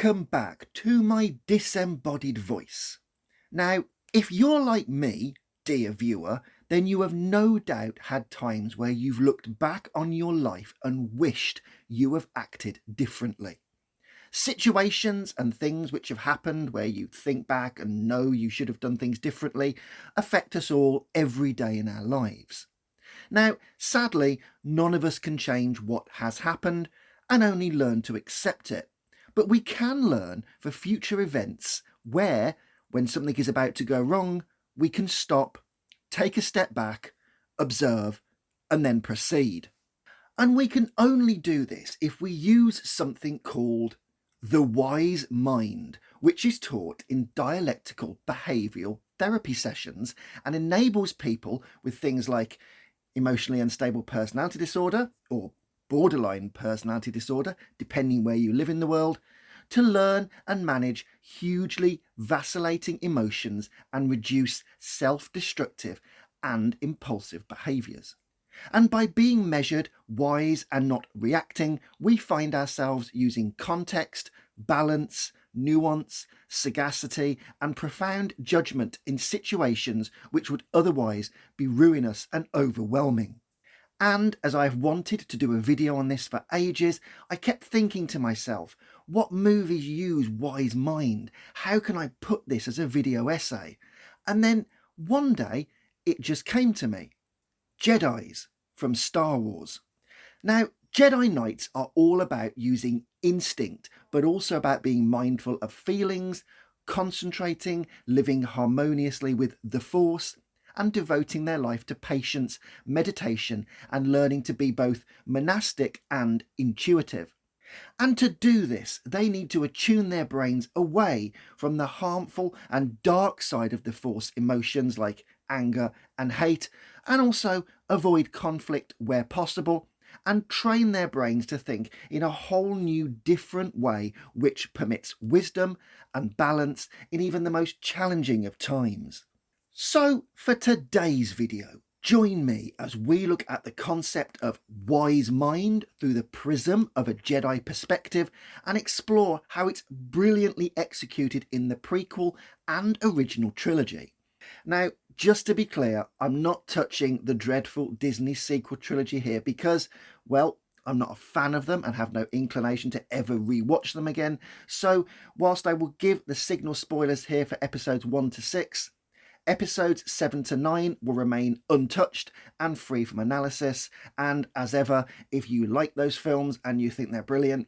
Welcome back to my disembodied voice. Now, if you're like me, dear viewer, then you have no doubt had times where you've looked back on your life and wished you have acted differently. Situations and things which have happened where you think back and know you should have done things differently affect us all every day in our lives. Now, sadly, none of us can change what has happened and only learn to accept it. But we can learn for future events where, when something is about to go wrong, we can stop, take a step back, observe, and then proceed. And we can only do this if we use something called the wise mind, which is taught in dialectical behavioural therapy sessions and enables people with things like emotionally unstable personality disorder or borderline personality disorder, depending where you live in the world, to learn and manage hugely vacillating emotions and reduce self-destructive and impulsive behaviours. And by being measured, wise and not reacting, we find ourselves using context, balance, nuance, sagacity and profound judgment in situations which would otherwise be ruinous and overwhelming. And as I've wanted to do a video on this for ages, I kept thinking to myself, what movies use wise mind? How can I put this as a video essay? And then one day it just came to me. Jedis from Star Wars. Now, Jedi Knights are all about using instinct, but also about being mindful of feelings, concentrating, living harmoniously with the Force, and devoting their life to patience, meditation, and learning to be both monastic and intuitive. And to do this, they need to attune their brains away from the harmful and dark side of the Force emotions like anger and hate, and also avoid conflict where possible, and train their brains to think in a whole new different way which permits wisdom and balance in even the most challenging of times. So for today's video, join me as we look at the concept of wise mind through the prism of a Jedi perspective and explore how it's brilliantly executed in the prequel and original trilogy. Now, just to be clear, I'm not touching the dreadful Disney sequel trilogy here because, well, I'm not a fan of them and have no inclination to ever rewatch them again. So, whilst I will give the signal spoilers here for episodes 1 to 6, episodes 7 to 9 will remain untouched and free from analysis, and as ever, if you like those films and you think they're brilliant,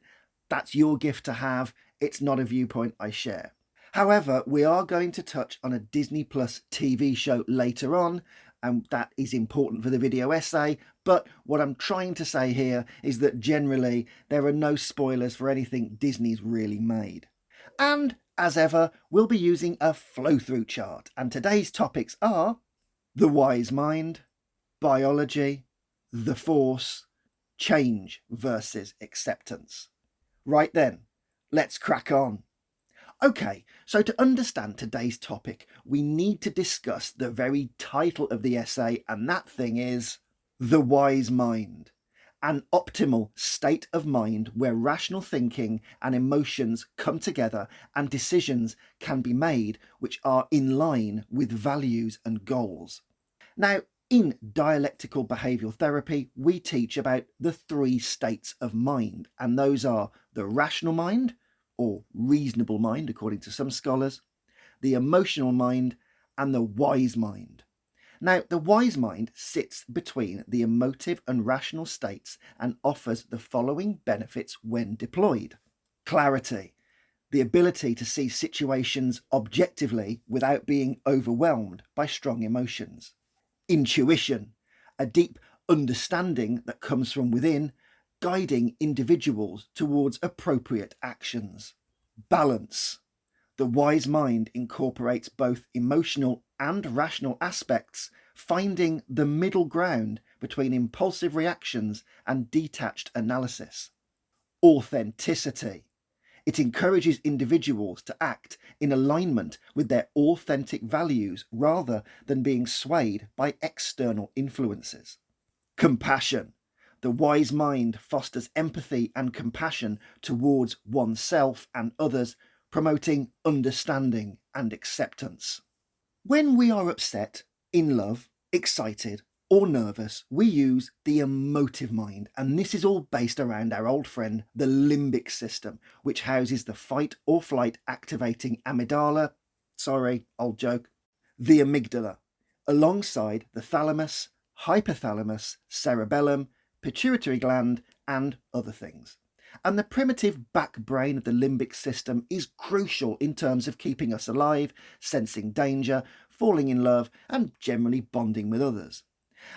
that's your gift to have. It's not a viewpoint I share. However, we are going to touch on a Disney Plus TV show later on, and that is important for the video essay, but what I'm trying to say here is that generally there are no spoilers for anything Disney's really made. And as ever, we'll be using a flow-through chart, and today's topics are the wise mind, biology, the Force, change versus acceptance. Right then, let's crack on. Okay, so to understand today's topic, we need to discuss the very title of the essay, and that thing is the wise mind. An optimal state of mind where rational thinking and emotions come together and decisions can be made which are in line with values and goals. Now, in dialectical behavioural therapy, we teach about the 3 states of mind, and those are the rational mind, or reasonable mind according to some scholars, the emotional mind, and the wise mind. Now, the wise mind sits between the emotive and rational states and offers the following benefits when deployed. Clarity, the ability to see situations objectively without being overwhelmed by strong emotions. Intuition, a deep understanding that comes from within, guiding individuals towards appropriate actions. Balance. The wise mind incorporates both emotional and rational aspects, finding the middle ground between impulsive reactions and detached analysis. Authenticity. It encourages individuals to act in alignment with their authentic values rather than being swayed by external influences. Compassion. The wise mind fosters empathy and compassion towards oneself and others, promoting understanding and acceptance. When we are upset, in love, excited, or nervous, we use the emotive mind, and this is all based around our old friend, the limbic system, which houses the fight or flight activating amygdala, sorry, old joke, the amygdala, alongside the thalamus, hypothalamus, cerebellum, pituitary gland, and other things. And the primitive back brain of the limbic system is crucial in terms of keeping us alive, sensing danger, falling in love, and generally bonding with others.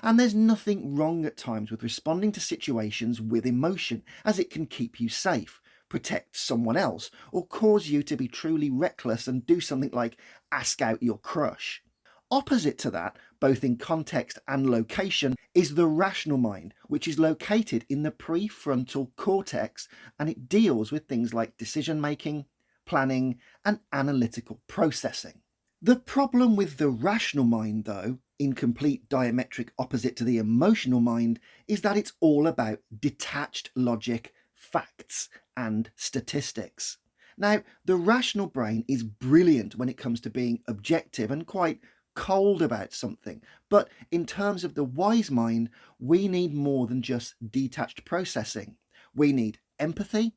And there's nothing wrong at times with responding to situations with emotion, as it can keep you safe, protect someone else, or cause you to be truly reckless and do something like ask out your crush. Opposite to that, both in context and location, is the rational mind, which is located in the prefrontal cortex, and it deals with things like decision making, planning, and analytical processing. The problem with the rational mind, though, in complete diametric opposite to the emotional mind, is that it's all about detached logic, facts, and statistics. Now, the rational brain is brilliant when it comes to being objective and quite cold about something, but in terms of the wise mind, we need more than just detached processing. We need empathy,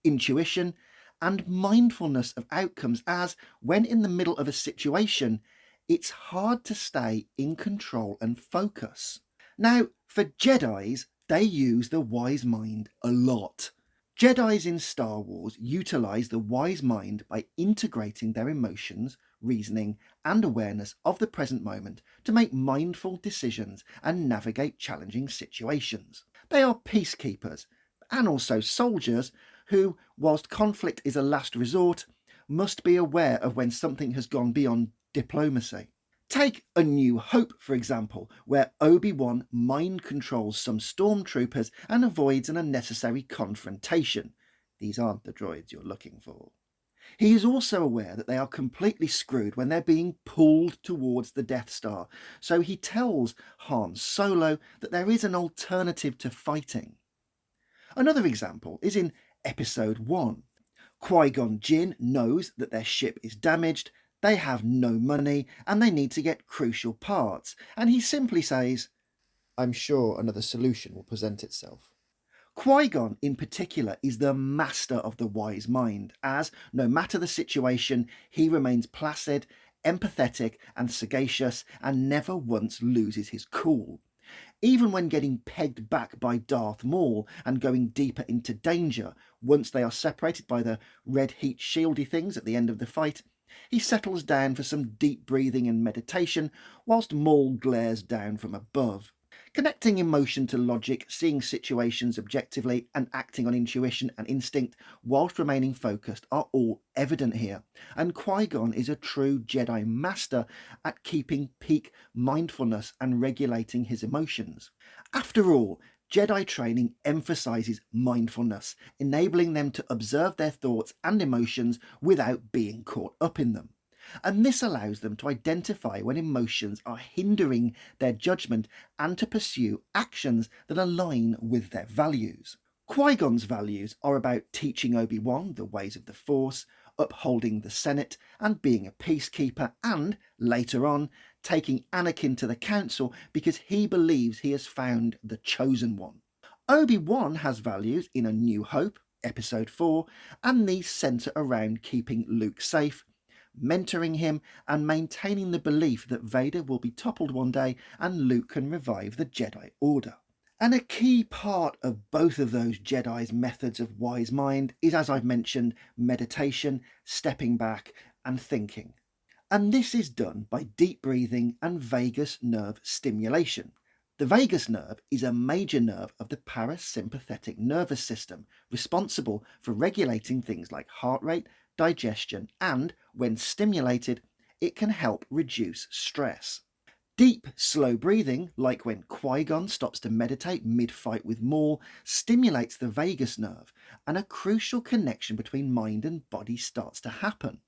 intuition, and mindfulness of outcomes, as when in the middle of a situation, it's hard to stay in control and focus. Now, for Jedis, they use the wise mind a lot. Jedis in Star Wars utilize the wise mind by integrating their emotions, reasoning, and awareness of the present moment to make mindful decisions and navigate challenging situations. They are peacekeepers and also soldiers who, whilst conflict is a last resort, must be aware of when something has gone beyond diplomacy. Take A New Hope, for example, where Obi-Wan mind controls some stormtroopers and avoids an unnecessary confrontation. These aren't the droids you're looking for. He is also aware that they are completely screwed when they're being pulled towards the Death Star, so he tells Han Solo that there is an alternative to fighting. Another example is in Episode 1. Qui-Gon Jinn knows that their ship is damaged, they have no money, and they need to get crucial parts, and he simply says, "I'm sure another solution will present itself." Qui-Gon in particular is the master of the wise mind, as no matter the situation, he remains placid, empathetic, and sagacious, and never once loses his cool. Even when getting pegged back by Darth Maul and going deeper into danger, once they are separated by the red heat shieldy things at the end of the fight, he settles down for some deep breathing and meditation whilst Maul glares down from above. Connecting emotion to logic, seeing situations objectively, and acting on intuition and instinct whilst remaining focused are all evident here, and Qui-Gon is a true Jedi master at keeping peak mindfulness and regulating his emotions. After all, Jedi training emphasizes mindfulness, enabling them to observe their thoughts and emotions without being caught up in them. And this allows them to identify when emotions are hindering their judgment and to pursue actions that align with their values. Qui-Gon's values are about teaching Obi-Wan the ways of the Force, upholding the Senate and being a peacekeeper, and, later on, taking Anakin to the Council because he believes he has found the Chosen One. Obi-Wan has values in A New Hope, Episode 4, and these centre around keeping Luke safe, mentoring him, and maintaining the belief that Vader will be toppled one day and Luke can revive the Jedi Order. And a key part of both of those Jedi's methods of wise mind is, as I've mentioned, meditation, stepping back, and thinking. And this is done by deep breathing and vagus nerve stimulation. The vagus nerve is a major nerve of the parasympathetic nervous system, responsible for regulating things like heart rate, digestion, and, when stimulated, it can help reduce stress. Deep, slow breathing, like when Qui-Gon stops to meditate mid-fight with Maul, stimulates the vagus nerve, and a crucial connection between mind and body starts to happen.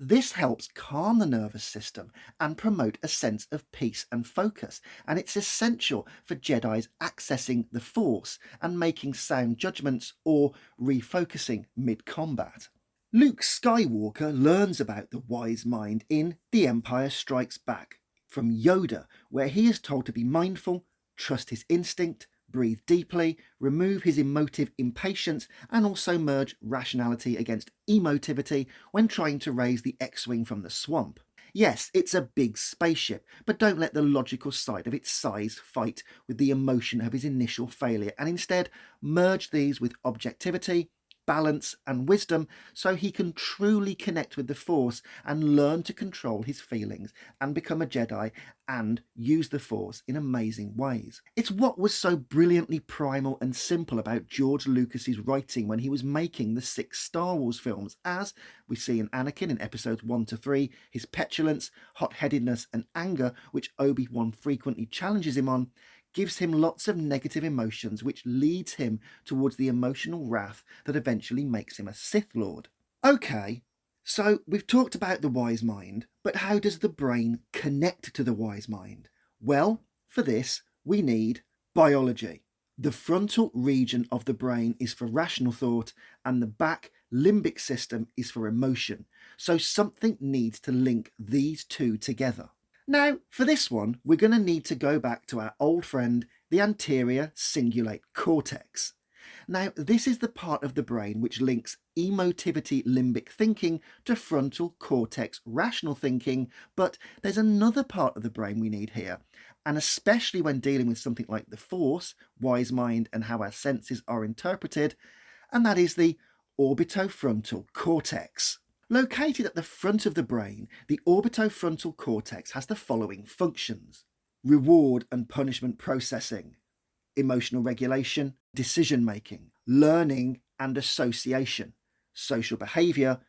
This helps calm the nervous system and promote a sense of peace and focus, and it's essential for Jedis accessing the Force and making sound judgments or refocusing mid-combat. Luke Skywalker learns about the wise mind in The Empire Strikes Back from Yoda, where he is told to be mindful, trust his instinct, breathe deeply, remove his emotive impatience, and also merge rationality against emotivity when trying to raise the X-Wing from the swamp. Yes, it's a big spaceship, but don't let the logical side of its size fight with the emotion of his initial failure, and instead merge these with objectivity, balance, and wisdom so he can truly connect with the Force and learn to control his feelings and become a Jedi and use the Force in amazing ways. It's what was so brilliantly primal and simple about George Lucas's writing when he was making the 6 Star Wars films, as we see in Anakin in episodes 1 to 3, his petulance, hot-headedness and anger, which Obi-Wan frequently challenges him on, gives him lots of negative emotions, which leads him towards the emotional wrath that eventually makes him a Sith Lord. Okay, so we've talked about the wise mind, but how does the brain connect to the wise mind? Well, for this, we need biology. The frontal region of the brain is for rational thought, and the back limbic system is for emotion. So something needs to link these two together. Now, for this one, we're going to need to go back to our old friend, the anterior cingulate cortex. Now, this is the part of the brain which links emotivity limbic thinking to frontal cortex rational thinking, but there's another part of the brain we need here, and especially when dealing with something like the Force, wise mind, and how our senses are interpreted, and that is the orbitofrontal cortex. Located at the front of the brain, the orbitofrontal cortex has the following functions: reward and punishment processing, emotional regulation, decision making, learning and association, social behaviour,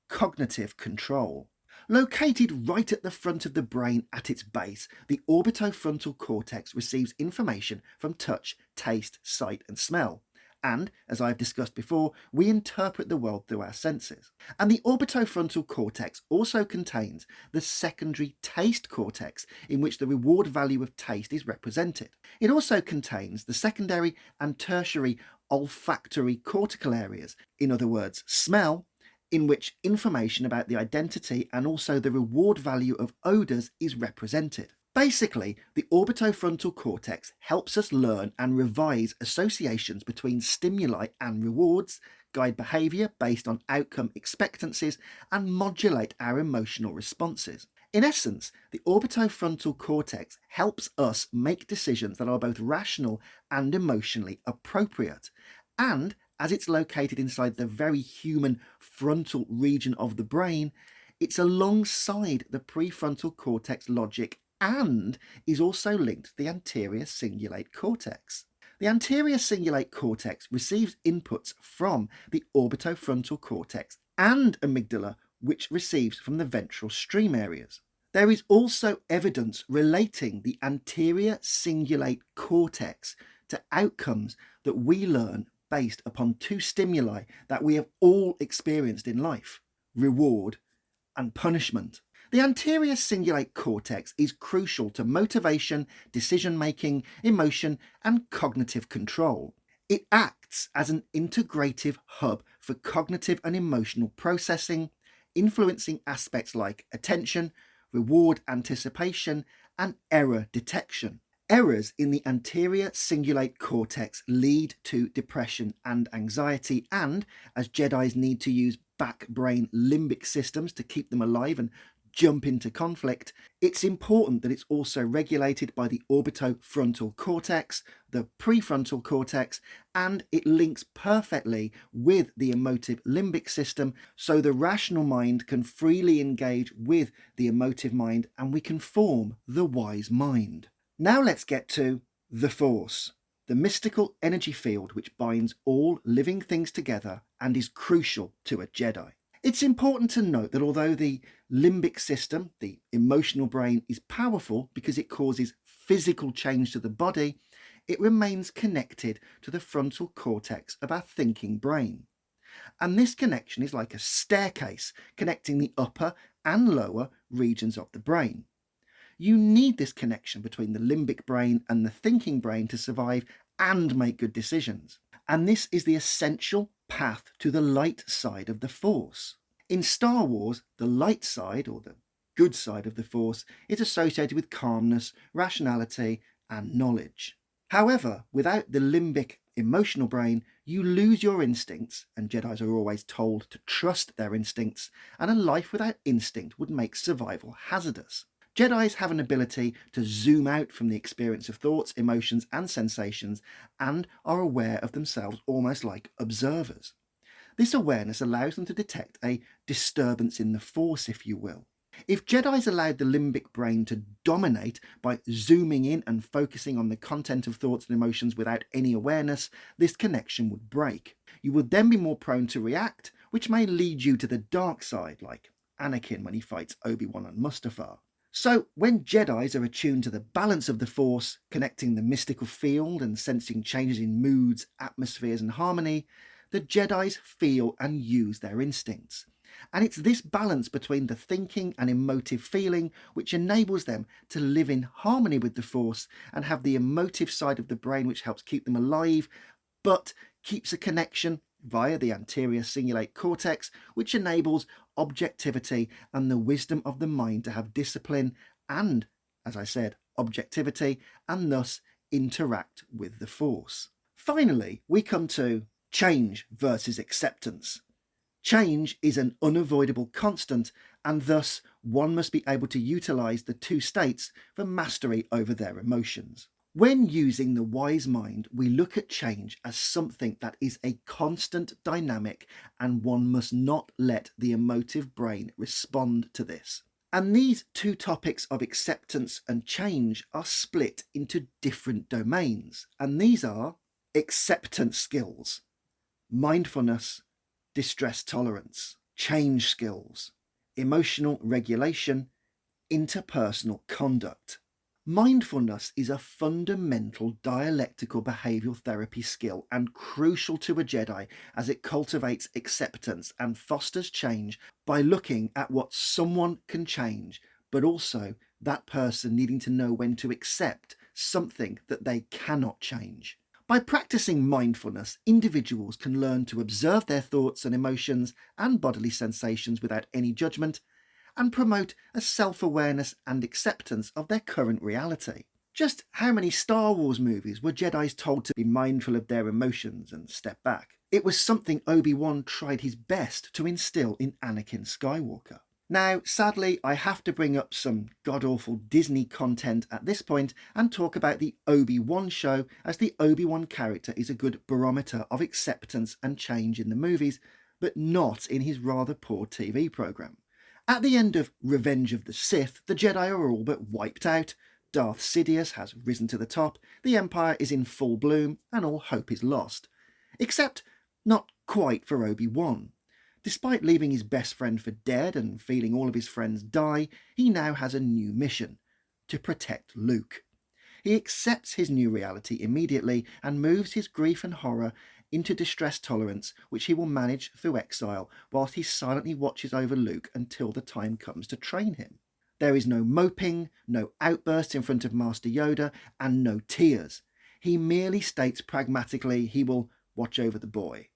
cognitive control. Located right at the front of the brain at its base, the orbitofrontal cortex receives information from touch, taste, sight and smell. And, as I've discussed before, we interpret the world through our senses. And the orbitofrontal cortex also contains the secondary taste cortex, in which the reward value of taste is represented. It also contains the secondary and tertiary olfactory cortical areas, in other words, smell, in which information about the identity and also the reward value of odours is represented. Basically, the orbitofrontal cortex helps us learn and revise associations between stimuli and rewards, guide behaviour based on outcome expectancies, and modulate our emotional responses. In essence, the orbitofrontal cortex helps us make decisions that are both rational and emotionally appropriate. And as it's located inside the very human frontal region of the brain, it's alongside the prefrontal cortex logic and is also linked to the anterior cingulate cortex. The anterior cingulate cortex receives inputs from the orbitofrontal cortex and amygdala, which receives from the ventral stream areas. There is also evidence relating the anterior cingulate cortex to outcomes that we learn based upon 2 stimuli that we have all experienced in life: reward and punishment. The anterior cingulate cortex is crucial to motivation, decision-making, emotion, and cognitive control. It acts as an integrative hub for cognitive and emotional processing, influencing aspects like attention, reward anticipation, and error detection. Errors in the anterior cingulate cortex lead to depression and anxiety, and as Jedis need to use back brain limbic systems to keep them alive and jump into conflict, it's important that it's also regulated by the orbitofrontal cortex, the prefrontal cortex, and it links perfectly with the emotive limbic system, so the rational mind can freely engage with the emotive mind and we can form the wise mind. Now let's get to the Force, the mystical energy field which binds all living things together and is crucial to a Jedi. It's important to note that although the limbic system, the emotional brain, is powerful because it causes physical change to the body, it remains connected to the frontal cortex of our thinking brain. And this connection is like a staircase connecting the upper and lower regions of the brain. You need this connection between the limbic brain and the thinking brain to survive and make good decisions. And this is the essential path to the light side of the Force. In Star Wars, the light side, or the good side of the Force, is associated with calmness, rationality, and knowledge. However, without the limbic emotional brain, you lose your instincts, and Jedis are always told to trust their instincts, and a life without instinct would make survival hazardous. Jedis have an ability to zoom out from the experience of thoughts, emotions, and sensations, and are aware of themselves almost like observers. This awareness allows them to detect a disturbance in the Force, if you will. If Jedis allowed the limbic brain to dominate by zooming in and focusing on the content of thoughts and emotions without any awareness, this connection would break. You would then be more prone to react, which may lead you to the dark side, like Anakin when he fights Obi-Wan and Mustafar. So, when Jedis are attuned to the balance of the Force, connecting the mystical field and sensing changes in moods, atmospheres, and harmony, the Jedis feel and use their instincts. And it's this balance between the thinking and emotive feeling which enables them to live in harmony with the Force and have the emotive side of the brain which helps keep them alive, but keeps a connection via the anterior cingulate cortex, which enables objectivity and the wisdom of the mind to have discipline and, as I said, objectivity, and thus interact with the Force. Finally, we come to change versus acceptance. Change is an unavoidable constant, and thus one must be able to utilise the two states for mastery over their emotions. When using the wise mind, we look at change as something that is a constant dynamic, and one must not let the emotive brain respond to this. And these two topics of acceptance and change are split into different domains, and these are acceptance skills, mindfulness, distress tolerance, change skills, emotional regulation, interpersonal conduct. Mindfulness is a fundamental dialectical behavioural therapy skill and crucial to a Jedi as it cultivates acceptance and fosters change by looking at what someone can change, but also that person needing to know when to accept something that they cannot change. By practicing mindfulness, individuals can learn to observe their thoughts and emotions and bodily sensations without any judgment, and promote a self-awareness and acceptance of their current reality. Just how many Star Wars movies were Jedis told to be mindful of their emotions and step back? It was something Obi-Wan tried his best to instill in Anakin Skywalker. Now, sadly, I have to bring up some god-awful Disney content at this point and talk about the Obi-Wan show, as the Obi-Wan character is a good barometer of acceptance and change in the movies, but not in his rather poor TV programme. At the end of Revenge of the Sith, the Jedi are all but wiped out, Darth Sidious has risen to the top, the Empire is in full bloom, and all hope is lost. Except not quite for Obi-Wan. Despite leaving his best friend for dead and feeling all of his friends die, he now has a new mission: to protect Luke. He accepts his new reality immediately and moves his grief and horror into distress tolerance, which he will manage through exile, whilst he silently watches over Luke until the time comes to train him. There is no moping, no outbursts in front of Master Yoda, and no tears. He merely states pragmatically he will watch over the boy.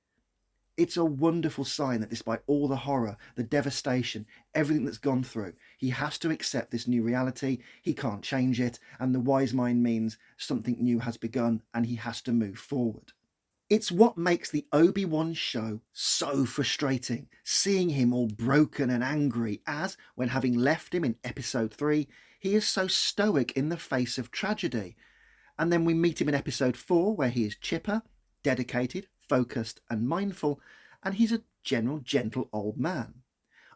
It's a wonderful sign that despite all the horror, the devastation, everything that's gone through, he has to accept this new reality, he can't change it, and the wise mind means something new has begun and he has to move forward. It's what makes the Obi-Wan show so frustrating, seeing him all broken and angry as, when having left him in episode 3, he is so stoic in the face of tragedy. And then we meet him in episode 4, where he is chipper, dedicated, focused and mindful, and he's a general gentle old man.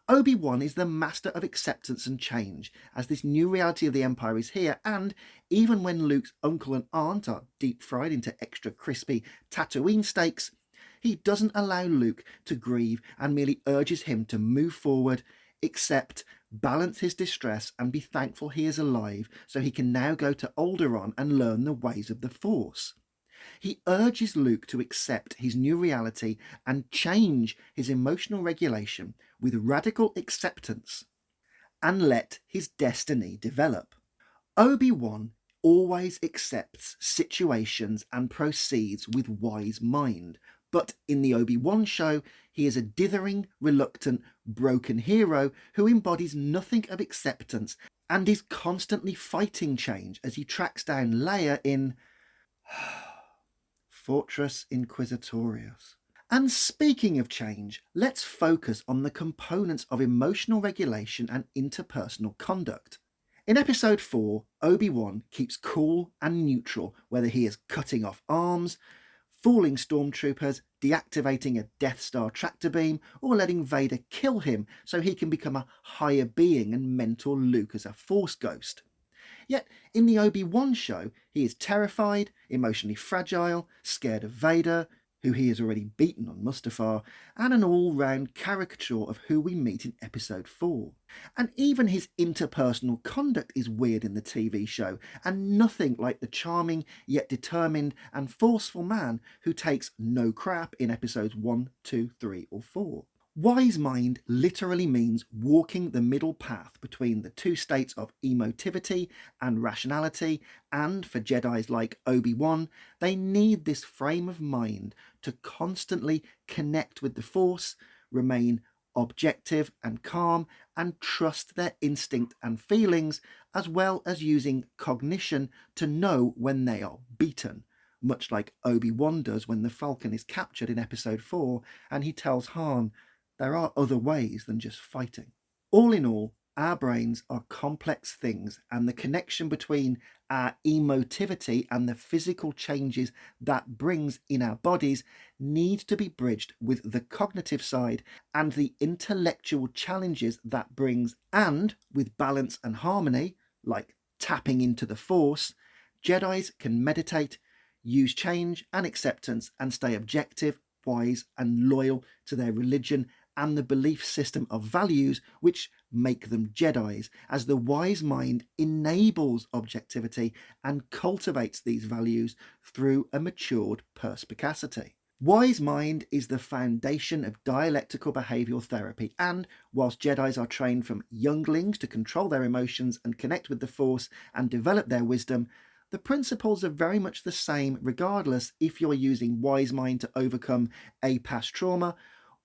Obi-Wan is the master of acceptance and change, as this new reality of the Empire is here, and even when Luke's uncle and aunt are deep fried into extra crispy Tatooine steaks, he doesn't allow Luke to grieve and merely urges him to move forward, accept, balance his distress and be thankful he is alive so he can now go to Alderaan and learn the ways of the Force. He urges Luke to accept his new reality and change his emotional regulation with radical acceptance and let his destiny develop. Obi-Wan always accepts situations and proceeds with wise mind, but in the Obi-Wan show, he is a dithering, reluctant, broken hero who embodies nothing of acceptance and is constantly fighting change as he tracks down Leia in Fortress Inquisitorius. And speaking of change, let's focus on the components of emotional regulation and interpersonal conduct. In episode 4, Obi-Wan keeps cool and neutral whether he is cutting off arms, fooling stormtroopers, deactivating a Death Star tractor beam, or letting Vader kill him so he can become a higher being and mentor Luke as a Force ghost. Yet, in the Obi-Wan show, he is terrified, emotionally fragile, scared of Vader, who he has already beaten on Mustafar, and an all-round caricature of who we meet in episode 4. And even his interpersonal conduct is weird in the TV show, and nothing like the charming yet determined and forceful man who takes no crap in episodes 1, 2, 3 or 4. Wise mind literally means walking the middle path between the two states of emotivity and rationality, and for Jedis like Obi-Wan, they need this frame of mind to constantly connect with the Force, remain objective and calm, and trust their instinct and feelings, as well as using cognition to know when they are beaten, much like Obi-Wan does when the Falcon is captured in episode 4 and he tells Han, there are other ways than just fighting. All in all, our brains are complex things, and the connection between our emotivity and the physical changes that brings in our bodies needs to be bridged with the cognitive side and the intellectual challenges that brings, and with balance and harmony, like tapping into the Force, Jedis can meditate, use change and acceptance, and stay objective, wise and loyal to their religion and the belief system of values which make them Jedis, as the wise mind enables objectivity and cultivates these values through a matured perspicacity. Wise mind is the foundation of dialectical behavioural therapy, and whilst Jedis are trained from younglings to control their emotions and connect with the Force and develop their wisdom, the principles are very much the same regardless if you're using wise mind to overcome a past trauma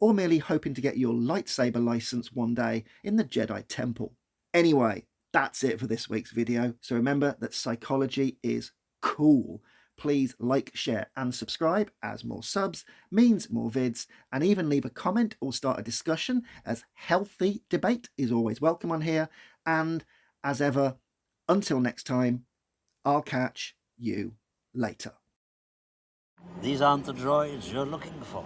or merely hoping to get your lightsaber license one day in the Jedi Temple. Anyway, that's it for this week's video. So remember that psychology is cool. Please like, share and subscribe, as more subs means more vids, and even leave a comment or start a discussion, as healthy debate is always welcome on here. And as ever, until next time, I'll catch you later. These aren't the droids you're looking for.